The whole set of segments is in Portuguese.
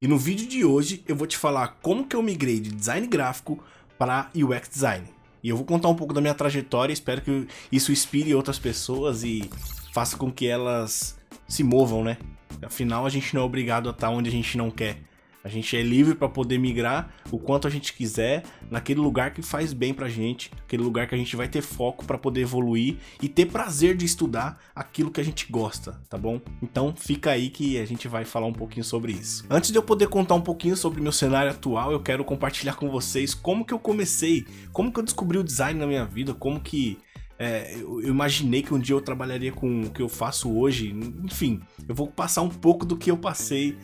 E no vídeo de hoje eu vou te falar como que eu migrei de design gráfico para UX design. E eu vou contar um pouco da minha trajetória, espero que isso inspire outras pessoas e faça com que elas se movam, né? Afinal, a gente não é obrigado a estar onde a gente não quer. A gente é livre para poder migrar o quanto a gente quiser naquele lugar que faz bem pra gente, aquele lugar que a gente vai ter foco para poder evoluir e ter prazer de estudar aquilo que a gente gosta, tá bom? Então fica aí que a gente vai falar um pouquinho sobre isso. Antes de eu poder contar um pouquinho sobre meu cenário atual, eu quero compartilhar com vocês como que eu comecei, como que eu descobri o design na minha vida, como que eu imaginei que um dia eu trabalharia com o que eu faço hoje. Enfim, eu vou passar um pouco do que eu passei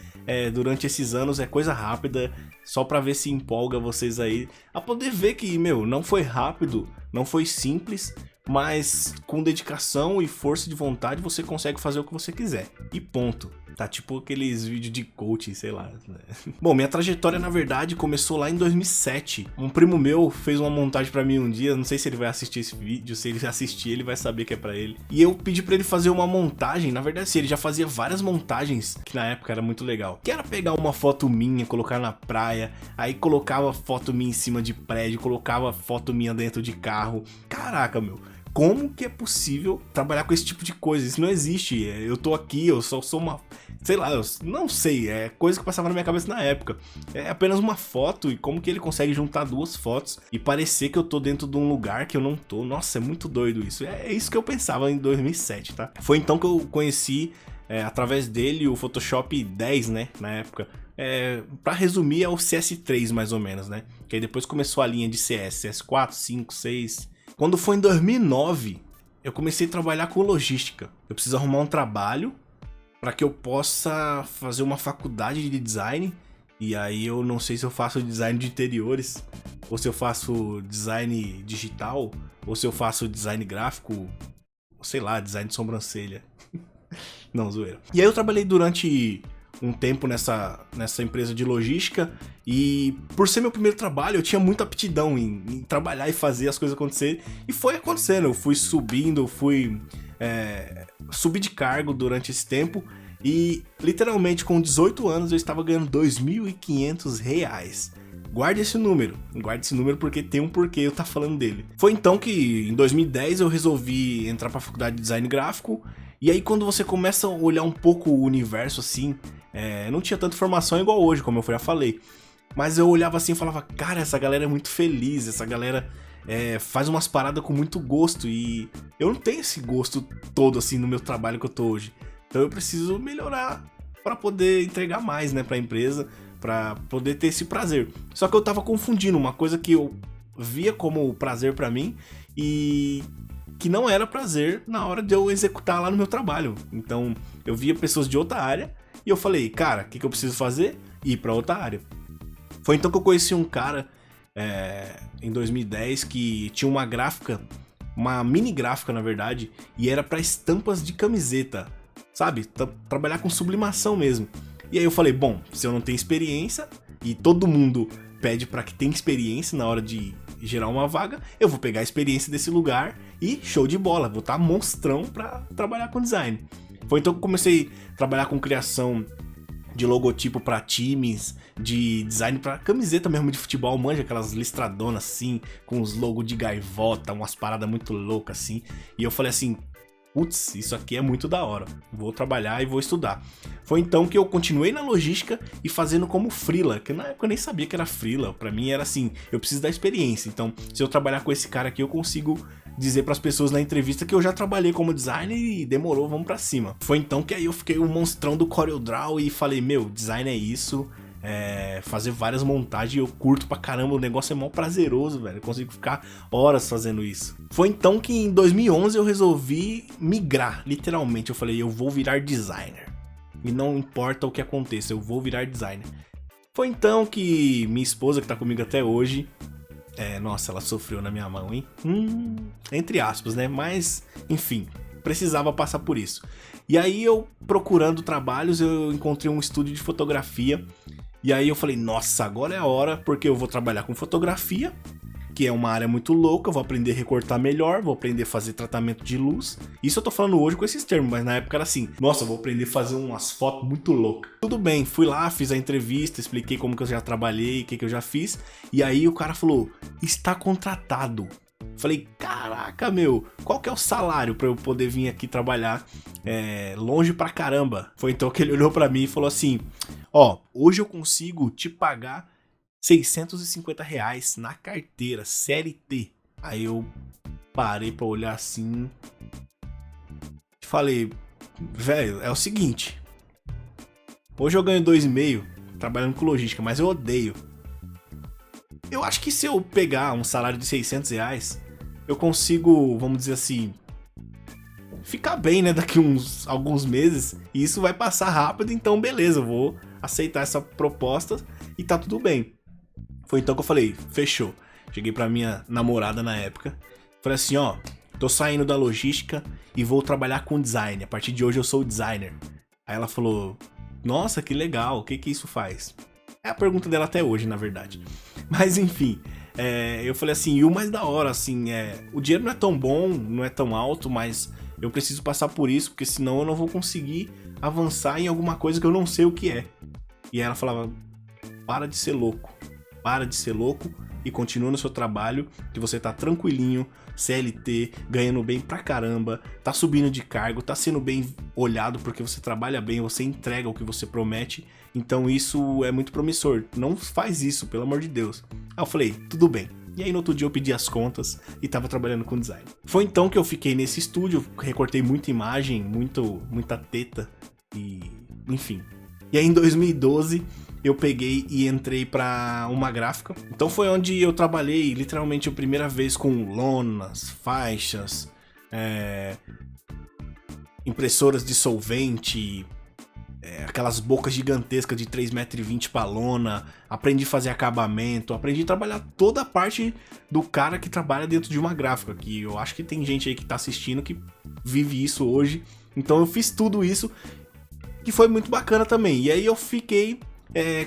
durante esses anos, é coisa rápida, só pra ver se empolga vocês aí a poder ver que, não foi rápido, não foi simples, mas com dedicação e força de vontade você consegue fazer o que você quiser. E ponto. Tá tipo aqueles vídeos de coaching, sei lá, né? Bom, minha trajetória na verdade começou lá em 2007. Um primo meu fez uma montagem pra mim um dia, não sei se ele vai assistir esse vídeo, se ele assistir ele vai saber que é pra ele. E eu pedi pra ele fazer uma montagem, na verdade sim, ele já fazia várias montagens, que na época era muito legal. Que era pegar uma foto minha, colocar na praia, aí colocava foto minha em cima de prédio, colocava foto minha dentro de carro. Caraca, como que é possível trabalhar com esse tipo de coisa? Isso não existe. Eu tô aqui, eu só sou uma... Sei lá, eu não sei. É coisa que passava na minha cabeça na época. É apenas uma foto e como que ele consegue juntar duas fotos e parecer que eu tô dentro de um lugar que eu não tô. Nossa, é muito doido isso. É isso que eu pensava em 2007, tá? Foi então que eu conheci, através dele, o Photoshop 10, né? Na época. Pra resumir, é o CS3 mais ou menos, né? Que aí depois começou a linha de CS. CS4, 5, 6... Quando foi em 2009, eu comecei a trabalhar com logística. Eu preciso arrumar um trabalho para que eu possa fazer uma faculdade de design. E aí eu não sei se eu faço design de interiores, ou se eu faço design digital, ou se eu faço design gráfico, ou sei lá, design de sobrancelha. Não, zoeira. E aí eu trabalhei durante um tempo nessa empresa de logística e por ser meu primeiro trabalho eu tinha muita aptidão em trabalhar e fazer as coisas acontecerem e foi acontecendo, eu fui subindo, subi de cargo durante esse tempo e literalmente com 18 anos eu estava ganhando R$2.500. Guarde esse número porque tem um porquê eu tá falando dele. Foi então que em 2010 eu resolvi entrar pra faculdade de design gráfico. E aí quando você começa a olhar um pouco o universo assim, não tinha tanta informação igual hoje, como eu já falei. Mas eu olhava assim e falava, cara, essa galera é muito feliz, essa galera faz umas paradas com muito gosto. E eu não tenho esse gosto todo assim no meu trabalho que eu tô hoje. Então eu preciso melhorar pra poder entregar mais, né, pra empresa, pra poder ter esse prazer. Só que eu tava confundindo uma coisa que eu via como prazer pra mim e que não era prazer na hora de eu executar lá no meu trabalho. Então eu via pessoas de outra área e eu falei, cara, o que eu preciso fazer? Ir pra outra área. Foi então que eu conheci um cara em 2010 que tinha uma gráfica, uma mini gráfica na verdade, e era pra estampas de camiseta, sabe? Trabalhar com sublimação mesmo. E aí eu falei, bom, se eu não tenho experiência e todo mundo pede pra que tenha experiência na hora de gerar uma vaga, eu vou pegar a experiência desse lugar e show de bola, vou estar monstrão pra trabalhar com design. Foi então que eu comecei a trabalhar com criação de logotipo pra times, de design pra camiseta mesmo de futebol, manja aquelas listradonas assim, com os logos de gaivota, umas paradas muito loucas assim. E eu falei assim, putz, isso aqui é muito da hora, vou trabalhar e vou estudar. Foi então que eu continuei na logística e fazendo como freela, que na época eu nem sabia que era freela, pra mim era assim, eu preciso da experiência, então se eu trabalhar com esse cara aqui eu consigo dizer pras pessoas na entrevista que eu já trabalhei como designer e demorou, vamos pra cima. Foi então que aí eu fiquei o monstrão do CorelDRAW e falei, design é isso, fazer várias montagens, eu curto pra caramba, o negócio é mó prazeroso, velho, eu consigo ficar horas fazendo isso. Foi então que em 2011 eu resolvi migrar, literalmente, eu falei, eu vou virar designer. E não importa o que aconteça, eu vou virar designer. Foi então que minha esposa, que tá comigo até hoje, nossa, ela sofreu na minha mão, hein? Entre aspas, né? Mas, enfim, precisava passar por isso. E aí eu, procurando trabalhos, eu encontrei um estúdio de fotografia. E aí eu falei, nossa, agora é a hora, porque eu vou trabalhar com fotografia que é uma área muito louca, eu vou aprender a recortar melhor, vou aprender a fazer tratamento de luz. Isso eu tô falando hoje com esses termos, mas na época era assim, nossa, eu vou aprender a fazer umas fotos muito loucas. Tudo bem, fui lá, fiz a entrevista, expliquei como que eu já trabalhei, o que eu já fiz, e aí o cara falou, está contratado. Falei, caraca, meu, qual que é o salário pra eu poder vir aqui trabalhar longe pra caramba? Foi então que ele olhou pra mim e falou assim, ó, hoje eu consigo te pagar R$650 na carteira, CLT. Aí eu parei pra olhar assim e falei, velho, é o seguinte, hoje eu ganho 2,5 trabalhando com logística, mas eu odeio. Eu acho que se eu pegar um salário de R$600, eu consigo, vamos dizer assim, ficar bem, né, daqui alguns meses, e isso vai passar rápido, então beleza, eu vou aceitar essa proposta e tá tudo bem. Foi então que eu falei, fechou. Cheguei pra minha namorada na época, falei assim, ó, tô saindo da logística e vou trabalhar com design, a partir de hoje eu sou designer. Aí ela falou, nossa, que legal, o que isso faz? É a pergunta dela até hoje, na verdade. Mas enfim, eu falei assim, e o mais da hora, assim, o dinheiro não é tão bom, não é tão alto, mas eu preciso passar por isso, porque senão eu não vou conseguir avançar em alguma coisa que eu não sei o que é. E aí ela falava, para de ser louco e continua no seu trabalho, que você tá tranquilinho, CLT, ganhando bem pra caramba, tá subindo de cargo, tá sendo bem olhado porque você trabalha bem, você entrega o que você promete, então isso é muito promissor, não faz isso, pelo amor de Deus. Aí eu falei, tudo bem. E aí no outro dia eu pedi as contas e tava trabalhando com design. Foi então que eu fiquei nesse estúdio, recortei muita imagem, muita teta e enfim. E aí em 2012 eu peguei e entrei pra uma gráfica. Então foi onde eu trabalhei literalmente a primeira vez com lonas, faixas, impressoras de solvente, aquelas bocas gigantescas de 3,20 m pra lona. Aprendi a fazer acabamento, aprendi a trabalhar toda a parte do cara que trabalha dentro de uma gráfica, que eu acho que tem gente aí que tá assistindo que vive isso hoje. Então eu fiz tudo isso, que foi muito bacana também. E aí eu fiquei,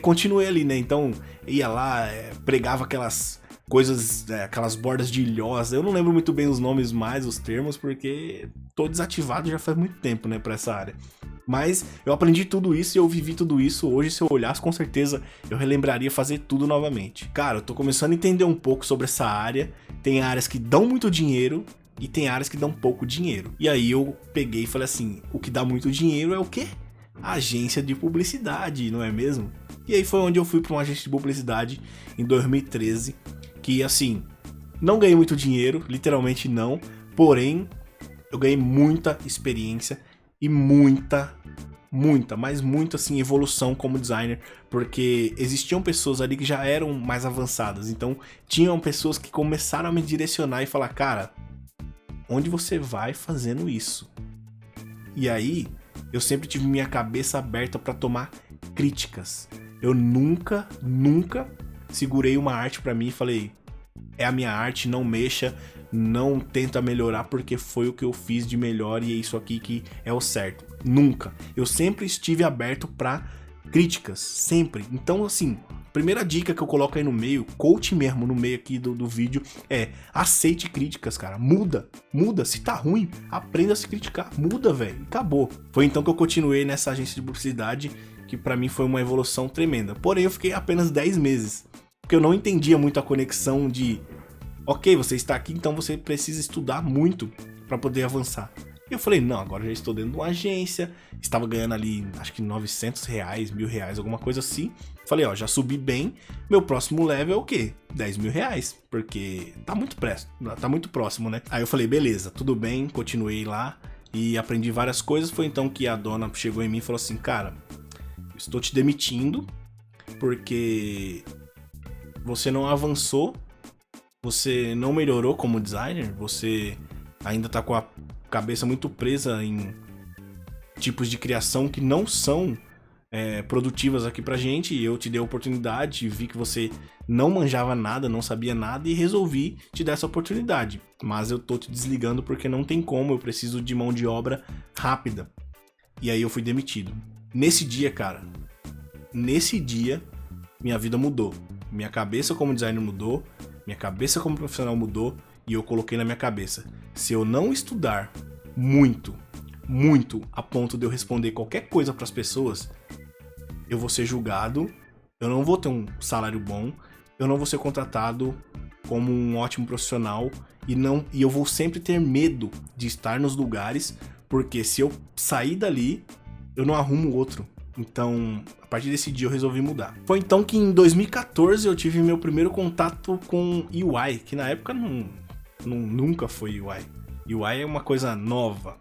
continuei ali, né? Então ia lá, pregava aquelas coisas, aquelas bordas de ilhosa. Eu não lembro muito bem os nomes mais, os termos, porque tô desativado já faz muito tempo, né, pra essa área. Mas eu aprendi tudo isso e eu vivi tudo isso. Hoje, se eu olhasse, com certeza eu relembraria fazer tudo novamente. Cara, eu tô começando a entender um pouco sobre essa área. Tem áreas que dão muito dinheiro e tem áreas que dão pouco dinheiro. E aí eu peguei e falei assim, o que dá muito dinheiro é o quê? Agência de publicidade, não é mesmo? E aí foi onde eu fui para uma agência de publicidade em 2013, que assim, não ganhei muito dinheiro, literalmente não, porém eu ganhei muita experiência e muita assim, evolução como designer, porque existiam pessoas ali que já eram mais avançadas, então tinham pessoas que começaram a me direcionar e falar, cara, onde você vai fazendo isso? E aí eu sempre tive minha cabeça aberta para tomar críticas. Eu nunca segurei uma arte para mim e falei, é a minha arte, não mexa, não tenta melhorar porque foi o que eu fiz de melhor e é isso aqui que é o certo. Nunca. Eu sempre estive aberto para críticas, sempre. Então assim, primeira dica que eu coloco aí no meio, coach mesmo no meio aqui do vídeo, é aceite críticas, cara. Muda. Se tá ruim, aprenda a se criticar. Muda, velho. Acabou. Foi então que eu continuei nessa agência de publicidade, que pra mim foi uma evolução tremenda. Porém, eu fiquei apenas 10 meses. Porque eu não entendia muito a conexão de, ok, você está aqui, então você precisa estudar muito pra poder avançar. E eu falei, não, agora já estou dentro de uma agência, estava ganhando ali, acho que R$900, R$1.000, alguma coisa assim. Falei, ó, já subi bem, meu próximo level é o quê? R$10.000, porque tá muito próximo, né? Aí eu falei, beleza, tudo bem, continuei lá e aprendi várias coisas. Foi então que a dona chegou em mim e falou assim, cara, estou te demitindo porque você não avançou, você não melhorou como designer, você ainda tá com a cabeça muito presa em tipos de criação que não são produtivas aqui pra gente, e eu te dei a oportunidade, vi que você não manjava nada, não sabia nada e resolvi te dar essa oportunidade, mas eu tô te desligando porque não tem como, eu preciso de mão de obra rápida. E aí eu fui demitido. Nesse dia, cara, minha vida mudou, minha cabeça como designer mudou, minha cabeça como profissional mudou e eu coloquei na minha cabeça, se eu não estudar muito, muito a ponto de eu responder qualquer coisa para as pessoas, eu vou ser julgado, eu não vou ter um salário bom, eu não vou ser contratado como um ótimo profissional e eu vou sempre ter medo de estar nos lugares, porque se eu sair dali, eu não arrumo outro. Então, a partir desse dia eu resolvi mudar. Foi então que em 2014 eu tive meu primeiro contato com UI, que na época nunca foi UI. UI é uma coisa nova.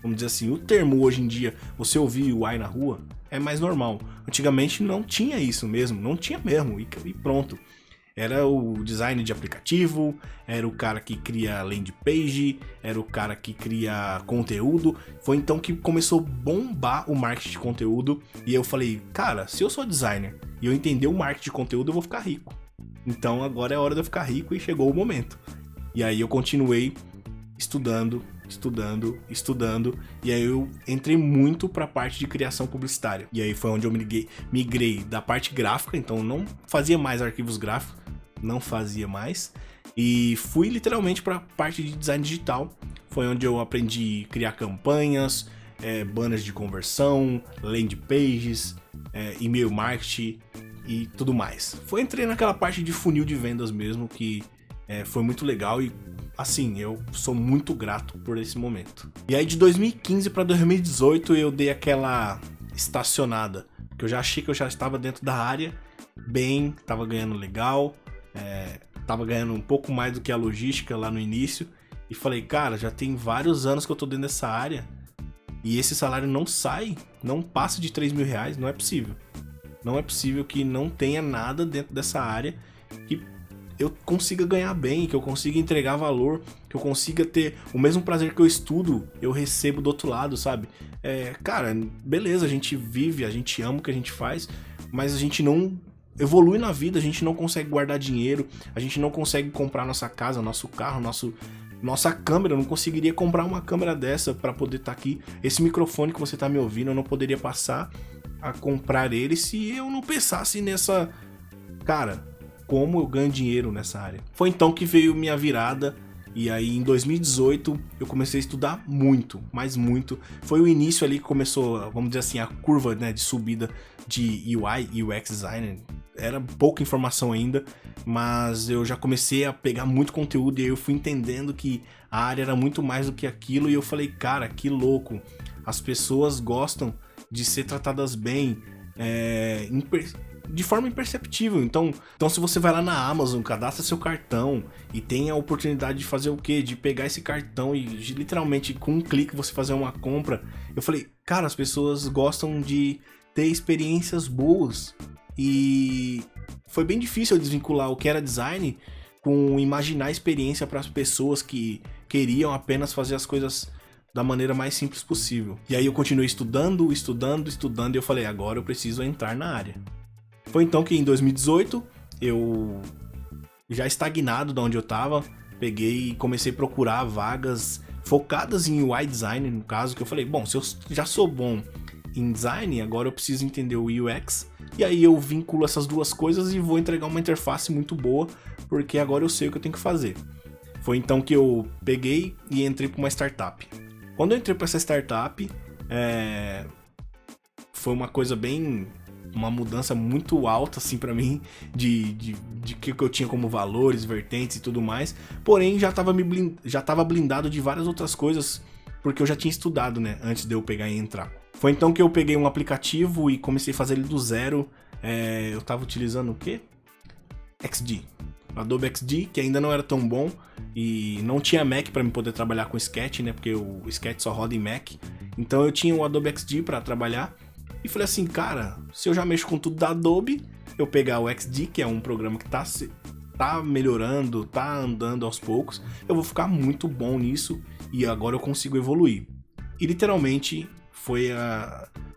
Vamos dizer assim, o termo hoje em dia, você ouvir UI na rua, é mais normal. Antigamente não tinha isso mesmo, não tinha mesmo, e pronto. Era o design de aplicativo, era o cara que cria landing page, era o cara que cria conteúdo. Foi então que começou a bombar o marketing de conteúdo. E eu falei, cara, se eu sou designer e eu entender o marketing de conteúdo, eu vou ficar rico. Então agora é hora de eu ficar rico e chegou o momento. E aí eu continuei estudando. E aí eu entrei muito pra parte de criação publicitária. E aí foi onde eu migrei da parte gráfica, então não fazia mais arquivos gráficos, não fazia mais. E fui literalmente pra parte de design digital. Foi onde eu aprendi a criar campanhas, banners de conversão, landing pages, e-mail marketing e tudo mais. Entrei naquela parte de funil de vendas mesmo, que foi muito legal e assim, eu sou muito grato por esse momento. E aí de 2015 para 2018 eu dei aquela estacionada, porque eu já achei que eu já estava dentro da área, bem, tava ganhando legal, tava ganhando um pouco mais do que a logística lá no início, e falei, cara, já tem vários anos que eu tô dentro dessa área, e esse salário não passa de 3 mil reais, não é possível. Não é possível que não tenha nada dentro dessa área que eu consiga ganhar bem, que eu consiga entregar valor, que eu consiga ter o mesmo prazer que eu estudo, eu recebo do outro lado, sabe? Cara, beleza, a gente vive, a gente ama o que a gente faz, mas a gente não evolui na vida, a gente não consegue guardar dinheiro, a gente não consegue comprar nossa casa, nosso carro, nossa câmera. Eu não conseguiria comprar uma câmera dessa para poder estar aqui. Esse microfone que você tá me ouvindo, eu não poderia passar a comprar ele se eu não pensasse nessa... Cara, como eu ganho dinheiro nessa área. Foi então que veio minha virada, e aí em 2018 eu comecei a estudar muito, mas muito. Foi o início ali que começou, vamos dizer assim, a curva, né, de subida de UI e UX designer. Era pouca informação ainda, mas eu já comecei a pegar muito conteúdo e aí eu fui entendendo que a área era muito mais do que aquilo, e eu falei, cara, que louco, as pessoas gostam de ser tratadas bem, de forma imperceptível. Então se você vai lá na Amazon, cadastra seu cartão e tem a oportunidade de fazer o quê? De pegar esse cartão e literalmente com um clique você fazer uma compra. Eu falei, cara, as pessoas gostam de ter experiências boas. E foi bem difícil eu desvincular o que era design com imaginar experiência para as pessoas que queriam apenas fazer as coisas da maneira mais simples possível. E aí eu continuei estudando, e eu falei, agora eu preciso entrar na área. Foi então que em 2018, eu já estagnado de onde eu tava, peguei e comecei a procurar vagas focadas em UI design, no caso, que eu falei, bom, se eu já sou bom em design, agora eu preciso entender o UX, e aí eu vinculo essas duas coisas e vou entregar uma interface muito boa, porque agora eu sei o que eu tenho que fazer. Foi então que eu peguei e entrei para uma startup. Quando eu entrei para essa startup, foi uma coisa uma mudança muito alta, assim, pra mim, de que eu tinha como valores, vertentes e tudo mais. Porém, já tava blindado de várias outras coisas, porque eu já tinha estudado, né, antes de eu pegar e entrar. Foi então que eu peguei um aplicativo e comecei a fazer ele do zero. Eu tava utilizando o quê? XD. Adobe XD, que ainda não era tão bom e não tinha Mac para me poder trabalhar com Sketch, né, porque o Sketch só roda em Mac. Então eu tinha o Adobe XD para trabalhar. E falei assim, cara, se eu já mexo com tudo da Adobe, eu pegar o XD, que é um programa que tá melhorando, tá andando aos poucos, eu vou ficar muito bom nisso e agora eu consigo evoluir. E literalmente foi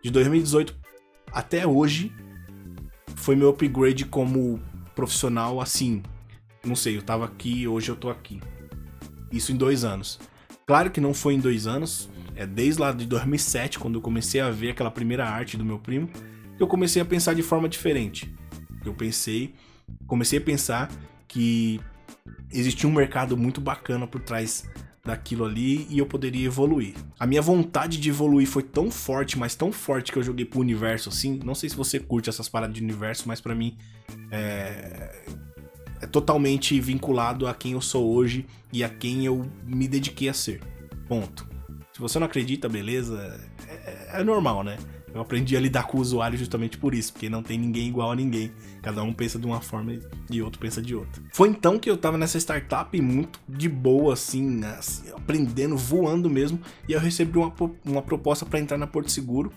de 2018 até hoje, foi meu upgrade como profissional, assim, não sei, eu tava aqui, hoje eu tô aqui. Isso em 2 anos. Claro que não foi em 2 anos, desde lá de 2007, quando eu comecei a ver aquela primeira arte do meu primo, que eu comecei a pensar de forma diferente. Comecei a pensar que existia um mercado muito bacana por trás daquilo ali e eu poderia evoluir. A minha vontade de evoluir foi tão forte, mas tão forte que eu joguei pro universo assim. Não sei se você curte essas paradas de universo, mas pra mim é totalmente vinculado a quem eu sou hoje e a quem eu me dediquei a ser. Ponto. Se você não acredita, beleza, é normal, né? Eu aprendi a lidar com o usuário justamente por isso, porque não tem ninguém igual a ninguém. Cada um pensa de uma forma e outro pensa de outra. Foi então que eu tava nessa startup muito de boa, assim, aprendendo, voando mesmo, e eu recebi uma proposta para entrar na Porto Seguro,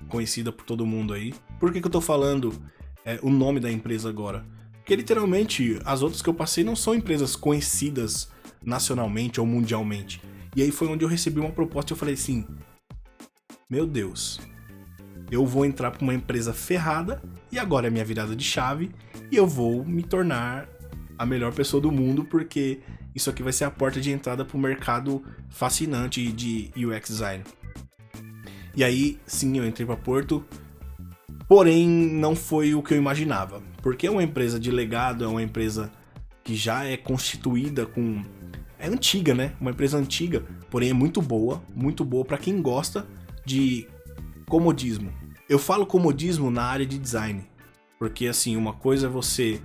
conhecida por todo mundo aí. Por que eu tô falando o nome da empresa agora? Porque literalmente as outras que eu passei não são empresas conhecidas nacionalmente ou mundialmente. E aí foi onde eu recebi uma proposta e eu falei assim: meu Deus, eu vou entrar para uma empresa ferrada e agora é minha virada de chave e eu vou me tornar a melhor pessoa do mundo, porque isso aqui vai ser a porta de entrada para o mercado fascinante de UX Design. E aí, sim, eu entrei para Porto, porém não foi o que eu imaginava, porque é uma empresa de legado, é uma empresa que já é constituída com... É antiga, né? Uma empresa antiga, porém é muito boa para quem gosta de comodismo. Eu falo comodismo na área de design, porque assim, uma coisa é você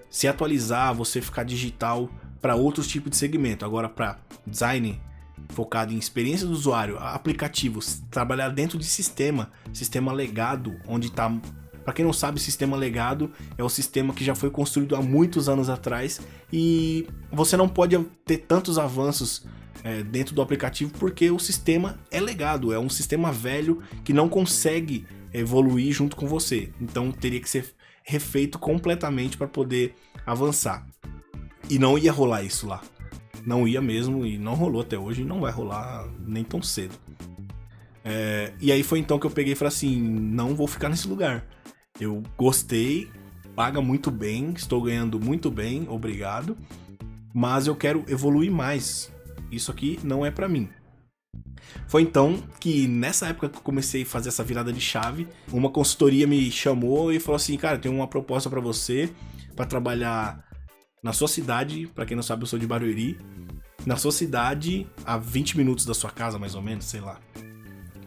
se atualizar, você ficar digital para outros tipos de segmento. Agora, para design focado em experiência do usuário, aplicativos, trabalhar dentro de sistema legado, onde está... Para quem não sabe, sistema legado é o sistema que já foi construído há muitos anos atrás e você não pode ter tantos avanços dentro do aplicativo porque o sistema é legado, é um sistema velho que não consegue evoluir junto com você. Então teria que ser refeito completamente para poder avançar. E não ia rolar isso lá. Não ia mesmo e não rolou até hoje e não vai rolar nem tão cedo. E aí foi então que eu peguei e falei assim, não vou ficar nesse lugar. Eu gostei, paga muito bem, estou ganhando muito bem, obrigado, mas eu quero evoluir mais. Isso aqui não é pra mim. Foi então que nessa época que eu comecei a fazer essa virada de chave, uma consultoria me chamou e falou assim, cara, tem uma proposta pra você, pra trabalhar na sua cidade, pra quem não sabe eu sou de Barueri, na sua cidade, a 20 minutos da sua casa mais ou menos, sei lá.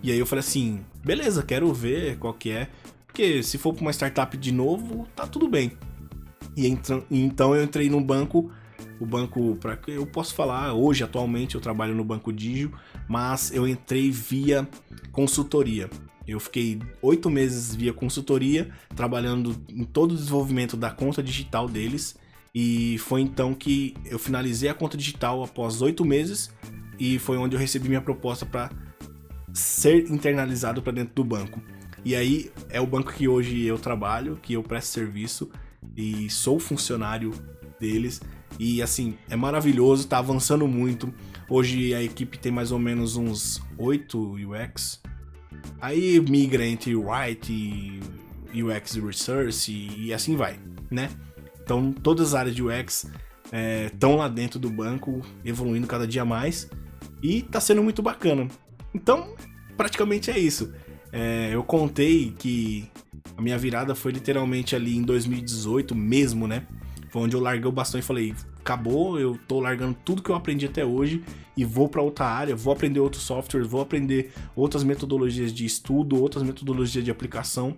E aí eu falei assim, beleza, quero ver qual que é. Porque se for para uma startup de novo, tá tudo bem. E então eu entrei num banco, o banco, para que eu posso falar, hoje atualmente eu trabalho no Banco Digio, mas eu entrei via consultoria. Eu fiquei 8 meses via consultoria, trabalhando em todo o desenvolvimento da conta digital deles, e foi então que eu finalizei a conta digital após 8 meses, e foi onde eu recebi minha proposta para ser internalizado para dentro do banco. E aí é o banco que hoje eu trabalho, que eu presto serviço e sou funcionário deles. E assim, é maravilhoso, tá avançando muito. Hoje a equipe tem mais ou menos uns 8 UX. Aí migra entre Write, UX Research e assim vai, né? Então todas as áreas de UX estão lá dentro do banco, evoluindo cada dia mais. E tá sendo muito bacana. Então, praticamente é isso. Eu contei que a minha virada foi literalmente ali em 2018 mesmo, né? Foi onde eu larguei o bastão e falei, acabou, eu tô largando tudo que eu aprendi até hoje e vou para outra área, vou aprender outros softwares, vou aprender outras metodologias de estudo, outras metodologias de aplicação.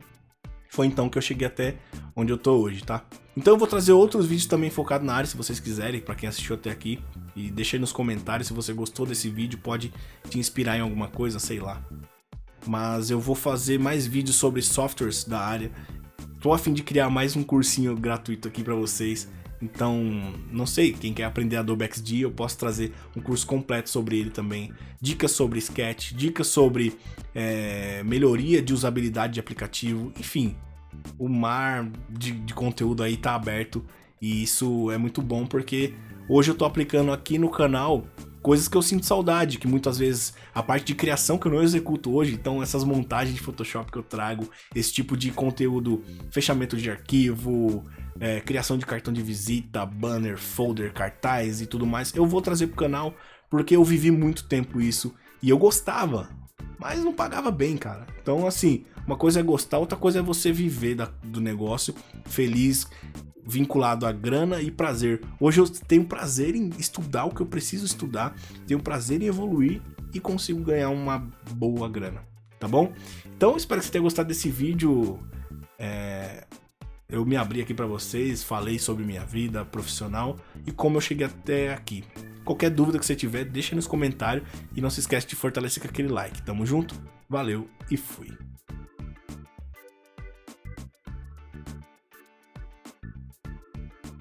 Foi então que eu cheguei até onde eu tô hoje, tá? Então eu vou trazer outros vídeos também focados na área, se vocês quiserem, para quem assistiu até aqui. E deixa aí nos comentários se você gostou desse vídeo, pode te inspirar em alguma coisa, sei lá. Mas eu vou fazer mais vídeos sobre softwares da área. Tô a fim de criar mais um cursinho gratuito aqui pra vocês. Então, não sei, quem quer aprender Adobe XD, eu posso trazer um curso completo sobre ele também. Dicas sobre Sketch, dicas sobre melhoria de usabilidade de aplicativo. Enfim, o mar de conteúdo aí tá aberto. E isso é muito bom porque hoje eu tô aplicando aqui no canal coisas que eu sinto saudade, que muitas vezes a parte de criação que eu não executo hoje, então essas montagens de Photoshop que eu trago, esse tipo de conteúdo, fechamento de arquivo, criação de cartão de visita, banner, folder, cartaz e tudo mais, eu vou trazer pro canal porque eu vivi muito tempo isso e eu gostava, mas não pagava bem, cara. Então assim, uma coisa é gostar, outra coisa é você viver do negócio feliz, vinculado a grana e prazer. Hoje eu tenho prazer em estudar o que eu preciso estudar, tenho prazer em evoluir e consigo ganhar uma boa grana, tá bom? Então espero que você tenha gostado desse vídeo. Eu me abri aqui para vocês, falei sobre minha vida profissional e como eu cheguei até aqui. Qualquer dúvida que você tiver, deixa nos comentários e não se esquece de fortalecer com aquele like. Tamo junto, valeu e fui!